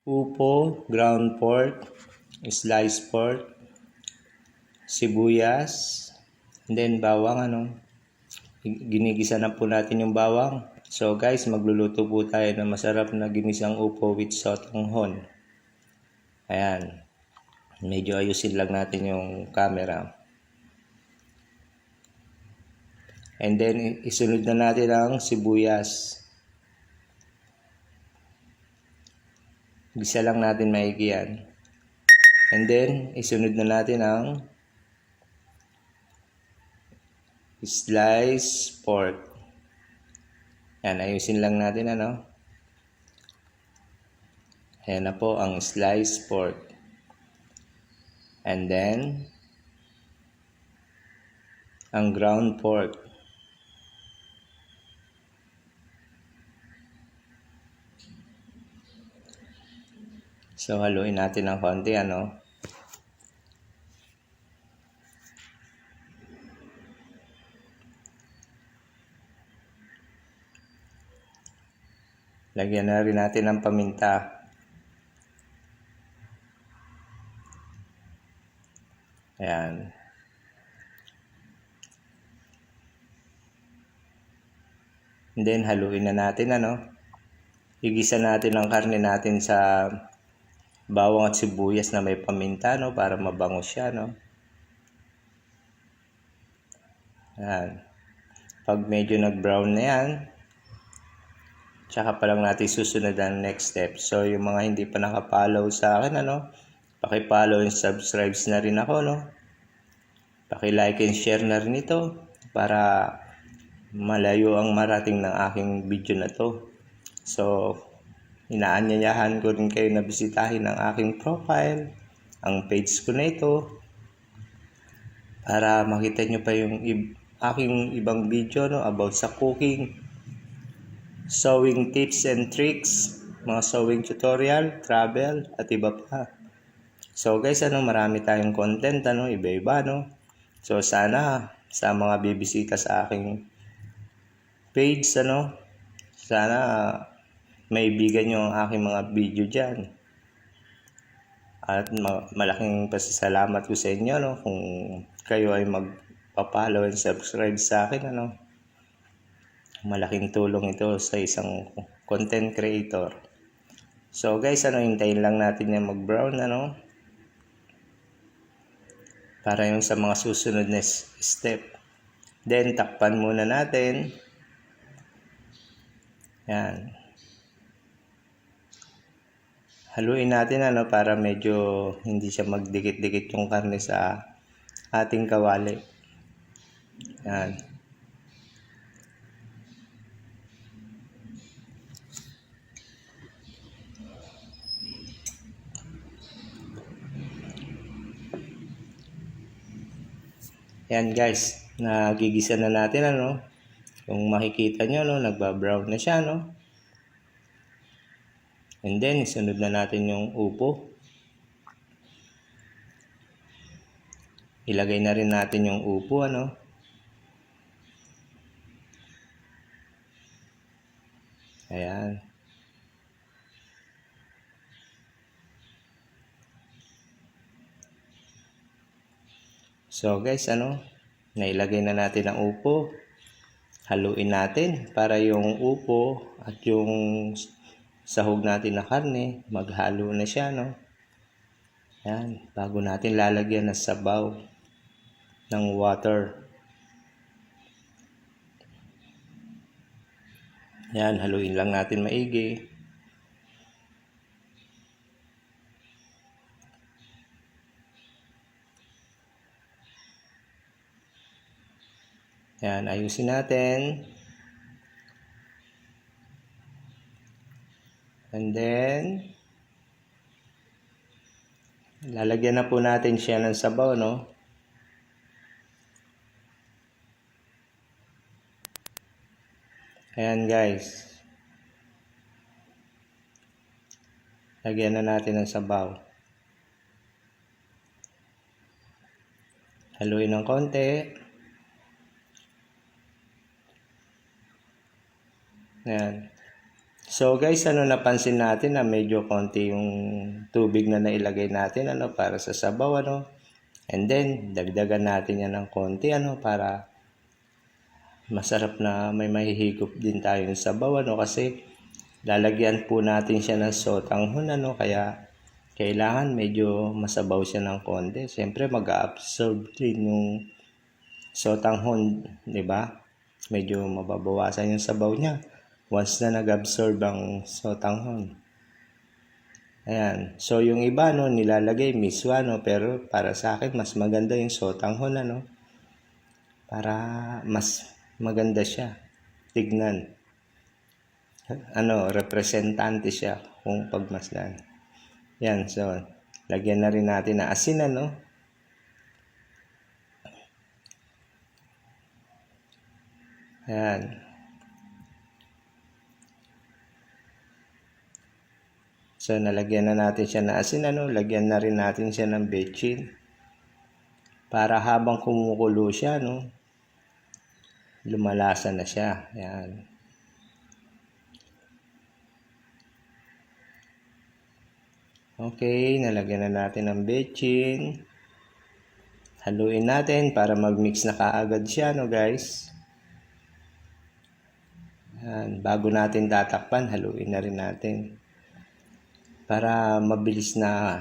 upo, ground pork, sliced pork, sibuyas, and then bawang ginigisa na po natin yung bawang. So guys, magluluto po tayo ng masarap na ginisang upo with sotanghon. Ayan, medyo ayusin lang natin yung camera. And then isunod na natin ang sibuyas. Gisa lang natin maigi yan. And then isunod na natin ang sliced pork. Yan, ayusin lang natin Ayan na po ang sliced pork. And then ang ground pork. So haluin natin ng konti Lagyan na rin natin ng paminta. Ayan. And then haluin na natin Igisa natin ang karne natin sa bawang at sibuyas na may paminta para mabango siya Ayan. Pag medyo nag-brown na yan, tsaka pa lang natin susunod ang next step. So yung mga hindi pa nakapollow sa akin paki-follow and subscribe na rin ako Paki-like and share na rin ito para malayo ang marating ng aking video na to. So inaanyayahan ko rin kayo na bisitahin ang aking profile, ang page ko na ito, para makita nyo pa yung aking ibang video about sa cooking, sewing tips and tricks, mga sewing tutorial, travel, at iba pa. So guys, marami tayong content iba-iba So sana sa mga bibisita sa aking page sana maibigan nyo ang aking mga video diyan. At malaking pasasalamat ko sa inyo kung kayo ay magpa-follow and subscribe sa akin Malaking tulong ito sa isang content creator. So guys, hintayin lang natin na mag-brown para yung sa mga susunod na step. Then takpan muna natin. Yan. Haluin natin para medyo hindi siya magdikit-dikit yung karne sa ating kawali. Yan. Yan guys, nagigisa na natin Kung makikita nyo nagba-brown na siya And then isunod na natin yung upo. Ilagay na rin natin yung upo Ayan. So guys, nailagay na natin ang upo. Haluin natin para yung upo at yung sahog natin na karne maghalo na siya Yan, bago natin lalagyan ng sabaw ng water. Yan, haluin lang natin maigi. Yan, ayusin natin. And then lalagyan na po natin siya ng sabaw Ayan guys. Lagyan na natin ng sabaw. Haluin ng konti. Ayan. So guys, napansin natin na medyo konti yung tubig na nailagay natin para sa sabaw And then dagdagan natin yan ng konti para masarap na may mahihigop din tayo ng sabaw kasi lalagyan po natin siya ng sotanghon kaya kailangan medyo masabaw siya ng konti. Siyempre mag-absorb din yung sotanghon, 'di ba? Medyo mababawasan yung sabaw niya once na nag-absorb ang sotanghon. Ayan. So yung iba nilalagay miswa pero para sa akin mas maganda yung sotanghon para mas maganda siya tignan. Representante siya kung pagmasdan. Yan, so lagyan na rin natin ng asin Ayan. So nalagyan na natin siya ng asin lagyan na rin natin siya ng betchin para habang kumukulo siya lumalasa na siya. Ayan. Okay, nalagyan na natin ng betchin. Haluin natin para mag-mix na kaagad siya guys. Ayan, bago natin tatakpan, haluin na rin natin para mabilis na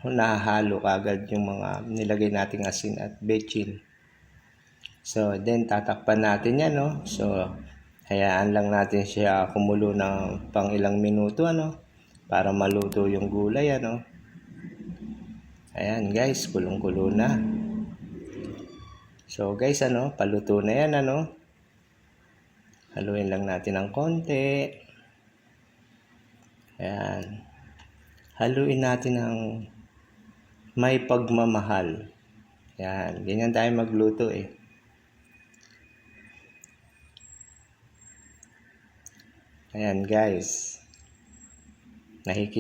nahalo kaagad yung mga nilagay nating asin at betchin. So then tatakpan natin yan So hayaan lang natin siya kumulo ng pang ilang minuto para maluto yung gulay Ayan guys, kulong-kulo na. So guys paluto na yan Haluin lang natin ng konti. Ayan. Haluin natin ng may pagmamahal. Ayan, ganyan tayo magluto Ayan guys. Nakikita